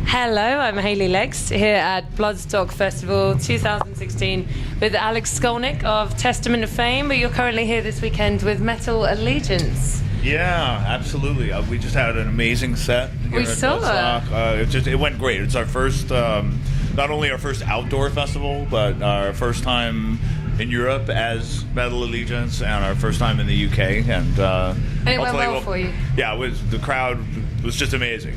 Hello, I'm Hayley Legs here at Bloodstock Festival 2016 with Alex Skolnick of Testament of Fame, but you're currently here this weekend with Metal Allegiance. Yeah, absolutely. We just had an amazing set here We at saw Bloodstock. It went great. It's our first, not only our first outdoor festival, but our first time in Europe as Metal Allegiance, and our first time in the UK. And it went well for you. Yeah, the crowd was just amazing.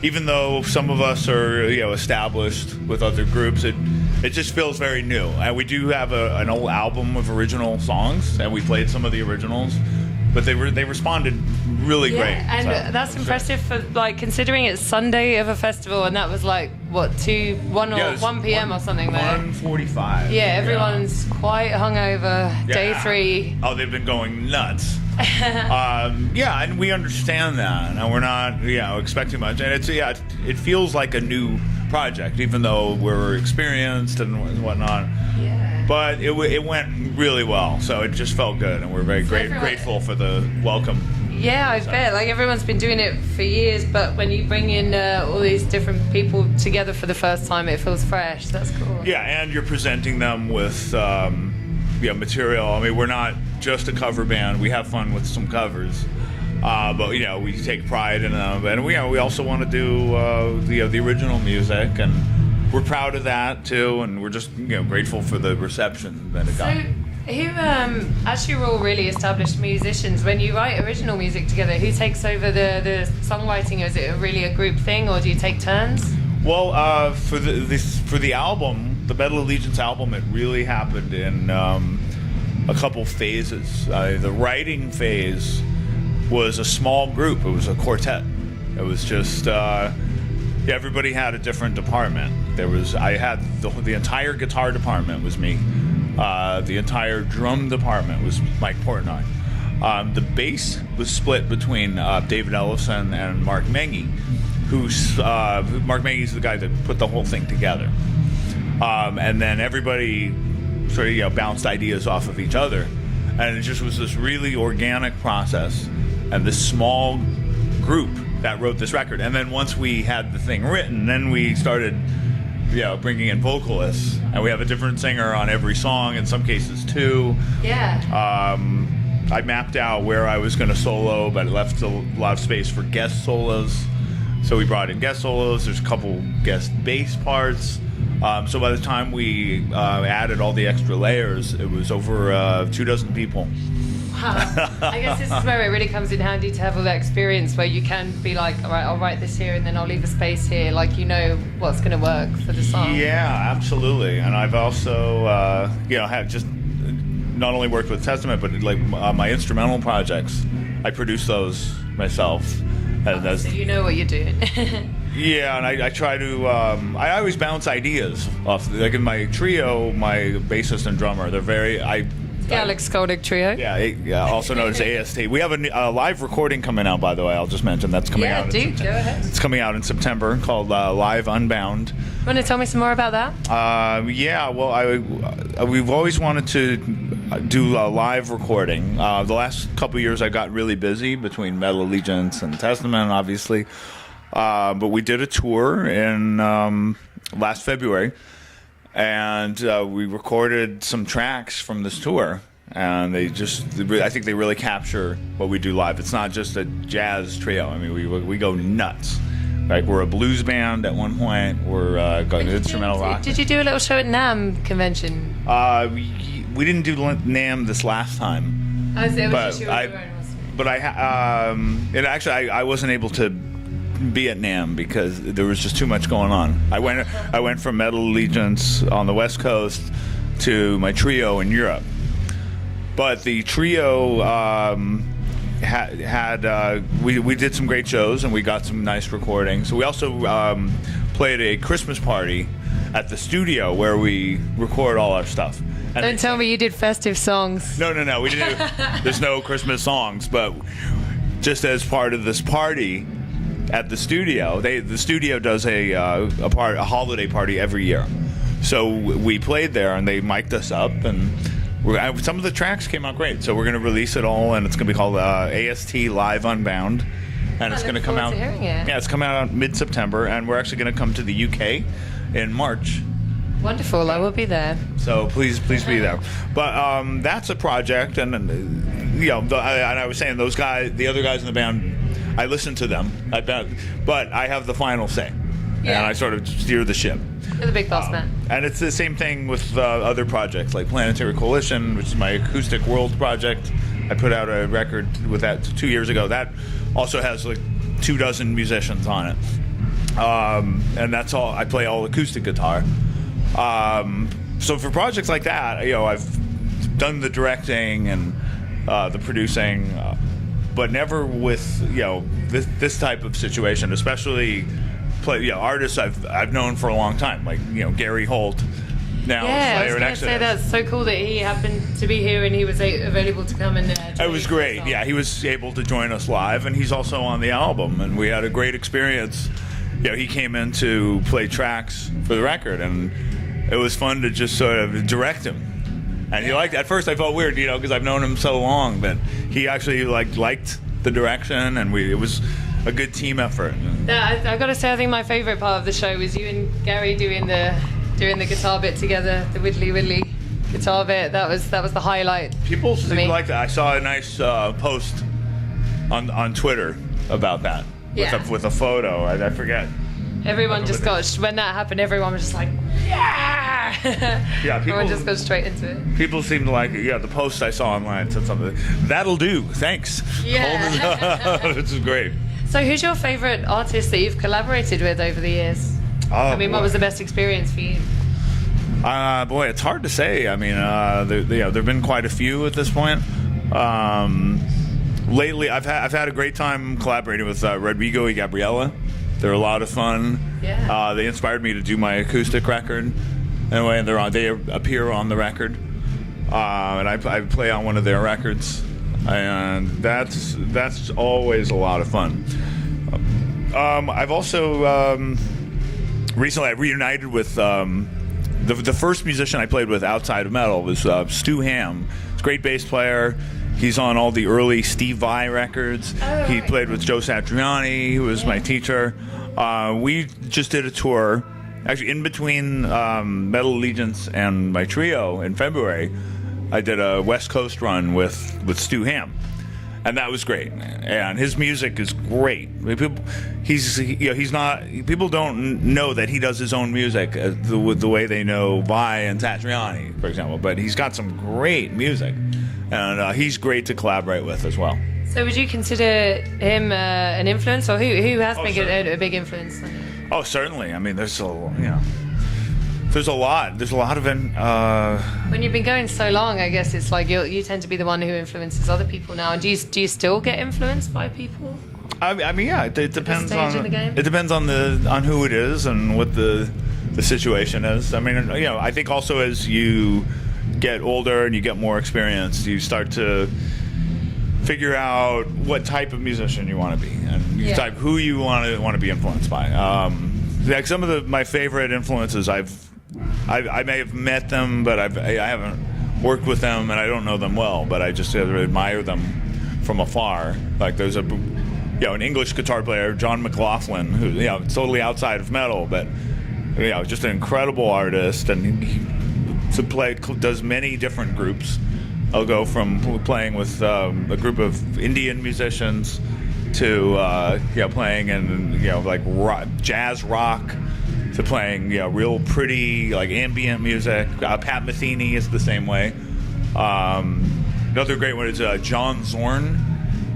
Even though some of us are established with other groups, it just feels very new. And we do have an old album of original songs, and we played some of the originals. But they responded really great. And that's impressive for considering it's Sunday of a festival, and that was 1 p.m. or something there. 1:45. Yeah, everyone's quite hungover. Yeah. Day 3. Oh, they've been going nuts. And we understand that, and we're not expecting much. And it feels like a new project, even though we're experienced and whatnot. Yeah. But it went really well, so it just felt good, and we're very grateful for the welcome. Yeah, I bet. Everyone's been doing it for years, but when you bring in all these different people together for the first time, it feels fresh. That's cool. Yeah, and you're presenting them with material. I mean, we're not just a cover band. We have fun with some covers, but we take pride in them, and we also want to do the original music, and we're proud of that too, and we're just grateful for the reception that it got. As you're all really established musicians, when you write original music together, who takes over the songwriting? Is it really a group thing, or do you take turns? Well, for the album, the Metal Allegiance album, it really happened in a couple phases. The writing phase was a small group. It was a quartet. It was just everybody had a different department. I had the entire guitar department was me. The entire drum department was Mike Portnoy. The bass was split between David Ellison and Mark Mengy, Mark Mengy's the guy that put the whole thing together. And then everybody sort of bounced ideas off of each other, and it just was this really organic process, and this small group that wrote this record. And then once we had the thing written, then we started bringing in vocalists, and we have a different singer on every song, in some cases 2. Yeah. I mapped out where I was going to solo, but it left a lot of space for guest solos. So we brought in guest solos. There's a couple guest bass parts. So by the time we added all the extra layers, it was over 24 people. I guess this is where it really comes in handy to have all that experience, where you can be like, all right, I'll write this here and then I'll leave a space here, what's going to work for the song. Yeah, absolutely. And I've also have just not only worked with Testament, but my instrumental projects, I produce those myself. So you know what you're doing. Yeah, and I try to I always bounce ideas off. In my trio, my bassist and drummer, they're very The Alex Skolnick Trio. Yeah, also known as AST. We have a live recording coming out, by the way. I'll just mention that's coming out. Yeah, go ahead. It's coming out in September, called Live Unbound. You want to tell me some more about that? We've always wanted to do a live recording. The last couple of years, I got really busy between Metal Allegiance and Testament, obviously. But we did a tour in last February. And we recorded some tracks from this tour, and I think they really capture what we do live. It's not just a jazz trio. I mean, we go nuts. We're a blues band at one point. We're going instrumental rock. Did you do a little show at NAMM convention? We didn't do NAMM this last time. I wasn't able to be at NAMM because there was just too much going on. I went from Metal Allegiance on the West Coast to my trio in Europe. But the trio we did some great shows, and we got some nice recordings. We also played a Christmas party at the studio where we record all our stuff. And don't tell me you did festive songs. No. We didn't. There's no Christmas songs, but just as part of this party at the studio, the studio does a holiday party every year. So we played there, and they mic'd us up, and some of the tracks came out great. So we're going to release it all, and it's going to be called AST Live Unbound. and it's going to come out. Hearing it. Yeah, it's coming out mid-September, and we're actually going to come to the UK in March. Wonderful, I will be there. So please be there. But that's a project, and I was saying those guys, the other guys in the band, I listen to them, but I have the final say, and I sort of steer the ship. You're the big boss man. And it's the same thing with other projects like Planetary Coalition, which is my acoustic world project. I put out a record with that 2 years ago. That also has like 24 musicians on it, and that's all. I play all acoustic guitar. So for projects like that, I've done the directing and the producing, but never with this type of situation. Especially artists I've known for a long time, like Gary Holt. Now I was going to say that's so cool that he happened to be here and he was available to come and. It was great. Yeah, he was able to join us live, and he's also on the album, and we had a great experience. He came in to play tracks for the record, and it was fun to just sort of direct him. And he liked it. At first I felt weird, because I've known him so long, but he actually liked the direction, and it was a good team effort. I got to say, I think my favorite part of the show was you and Gary doing the guitar bit together, the widdly guitar bit. That was the highlight. People seem to like that. I saw a nice post on Twitter about that with a photo. I forget. Everyone just got, when that happened, everyone was just like, yeah! Everyone just goes straight into it. People seem to like it. Yeah, the post I saw online said something. That'll do. Thanks. Yeah. This is great. So who's your favorite artist that you've collaborated with over the years? What was the best experience for you? Boy, it's hard to say. I mean, there have been quite a few at this point. Lately, I've had a great time collaborating with Rodrigo y Gabriela. They're a lot of fun. Yeah. They inspired me to do my acoustic record. Anyway, they appear on the record, and I play on one of their records, and that's always a lot of fun. I've also recently I reunited with the first musician I played with outside of metal was Stu Hamm. He's a great bass player. He's on all the early Steve Vai records. He played with Joe Satriani, who was my teacher. We just did a tour, actually in between Metal Allegiance and my trio in February. I did a West Coast run with Stu Hamm, and that was great. And his music is great. I mean, people don't know that he does his own music the way they know Vai and Satriani, for example. But he's got some great music. And he's great to collaborate with as well. So would you consider him an influence, or who has been a big influence on you? Oh, certainly. I mean, there's a lot. There's a lot of When you've been going so long, I guess it's like you tend to be the one who influences other people now. And do you still get influenced by people? I mean, yeah. It depends on the game? It depends on who it is and what the situation is. I mean, I think also as you get older and you get more experience, you start to figure out what type of musician you want to be, and you type who you want to be influenced by. Like some of my favorite influences, I may have met them, but I haven't worked with them, and I don't know them well, but I just admire them from afar. Like there's an English guitar player, John McLaughlin, who totally outside of metal, but just an incredible artist, and he does many different groups. I'll go from playing with a group of Indian musicians to playing in like jazz rock, to playing real pretty like ambient music. Pat Metheny is the same way. Another great one is John Zorn,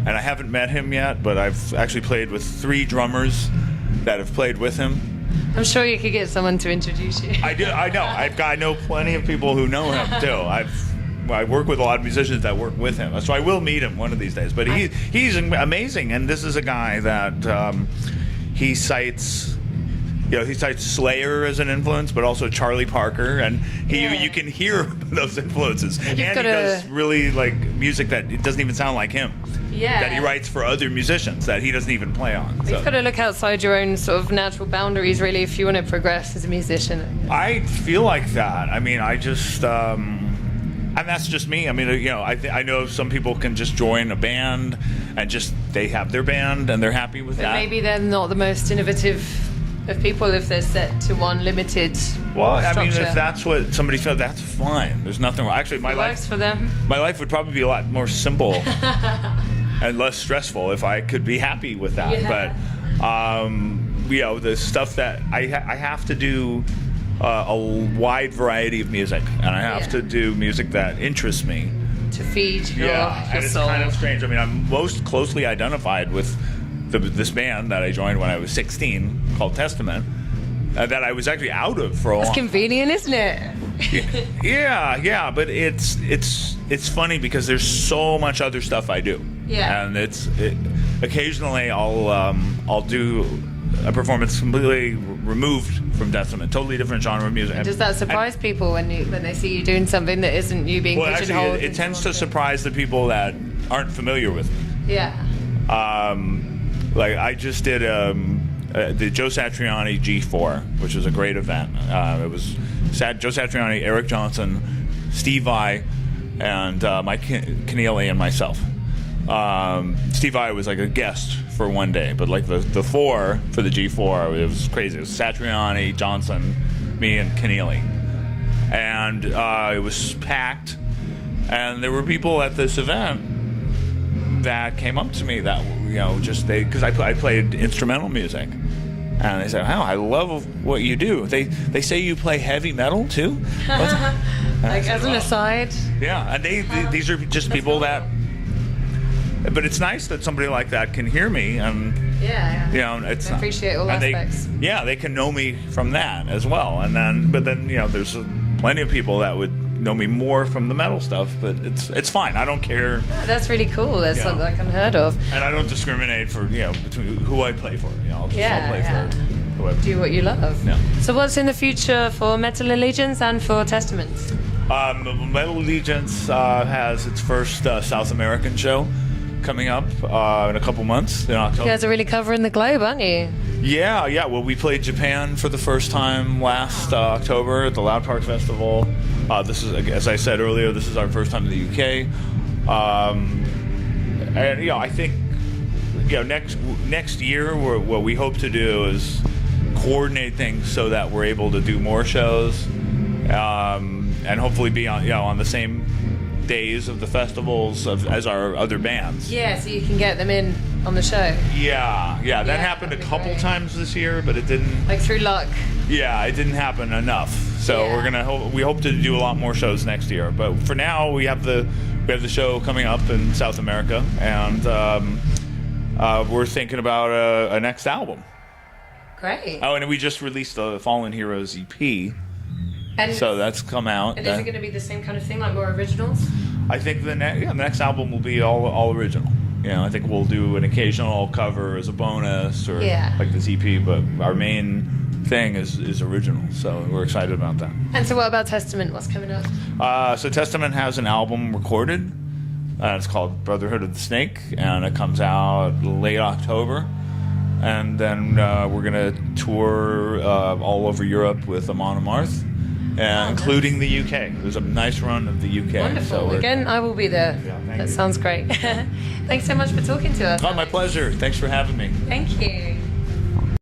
and I haven't met him yet, but I've actually played with 3 drummers that have played with him. I'm sure you could get someone to introduce you. I know. I know plenty of people who know him too. I work with a lot of musicians that work with him, so I will meet him one of these days. But he's amazing, and this is a guy that he cites Slayer as an influence, but also Charlie Parker, and you can hear those influences. And he does really like music that it doesn't even sound like him. Yeah. That he writes for other musicians that he doesn't even play on. You've got to look outside your own sort of natural boundaries, really, if you want to progress as a musician. I feel like that. I mean, I just And that's just me. I mean, I know some people can just join a band and they have their band and they're happy with that. Maybe they're not the most innovative of people if they're set to one limited structure. I mean, if that's what somebody said, that's fine. There's nothing wrong. Actually, It works for them. My life would probably be a lot more simple and less stressful if I could be happy with that. Yeah. But the stuff that I have to do a wide variety of music, and I have to do music that interests me. To feed your and it's soul. kind of strange. I mean, I'm most closely identified with this band that I joined when I was 16 called Testament, that I was actually out of for a That's long. convenient, isn't it? Yeah, but it's funny because there's so much other stuff I do. Yeah. And occasionally I'll do a performance completely removed from Testament, totally different genre of music. Does that surprise people when they see you doing something that isn't you being pigeonholed? Actually, it tends to surprise the people that aren't familiar with me. Yeah. Like I just did the Joe Satriani G4, which was a great event. It was Joe Satriani, Eric Johnson, Steve Vai, and Mike Keneally and myself. Steve Vai was like a guest for one day, but like the four for the G4, it was crazy. It was Satriani, Johnson, me, and Keneally. And it was packed, and there were people at this event that came up to me that because I played instrumental music, and they said, "Wow, I love what you do." They say you play heavy metal too. Like as an aside. Yeah, and these are just people that. But it's nice that somebody like that can hear me, and it's I appreciate all aspects. They can know me from that as well, and then there's plenty of people that would know me more from the metal stuff, but it's fine. I don't care. That's really cool. That's something like unheard of. And I don't discriminate for between who I play for. I'll play for whoever. Do what you love. Yeah. So what's in the future for Metal Allegiance and for Testament? Metal Allegiance has its first South American show coming up in a couple months in October. You guys are really covering the globe, aren't you? Yeah. Well, we played Japan for the first time last October at the Loud Park Festival. This is, as I said earlier, this is our first time in the UK. And I think next year what we hope to do is coordinate things so that we're able to do more shows, and hopefully be on the same days of the festivals as our other bands. Yeah, so you can get them in on the show. Yeah, that happened a couple times this year, but it didn't. Like through luck. Yeah, it didn't happen enough. So we hope to do a lot more shows next year. But for now, we have the show coming up in South America, and we're thinking about a next album. Great. Oh, and we just released the Fallen Heroes EP. And so that's come out. And is it going to be the same kind of thing, like more originals? I think the next album will be all original. I think we'll do an occasional cover as a bonus or like this EP, but our main thing is original. So we're excited about that. And so what about Testament? What's coming up? So Testament has an album recorded. It's called Brotherhood of the Snake, and it comes out late October. And then we're going to tour all over Europe with Amon Amarth. Including the UK. There's a nice run of the UK. Wonderful. So again, I will be there. That sounds great. Thanks so much for talking to us. Oh, my pleasure. Thanks for having me. Thank you.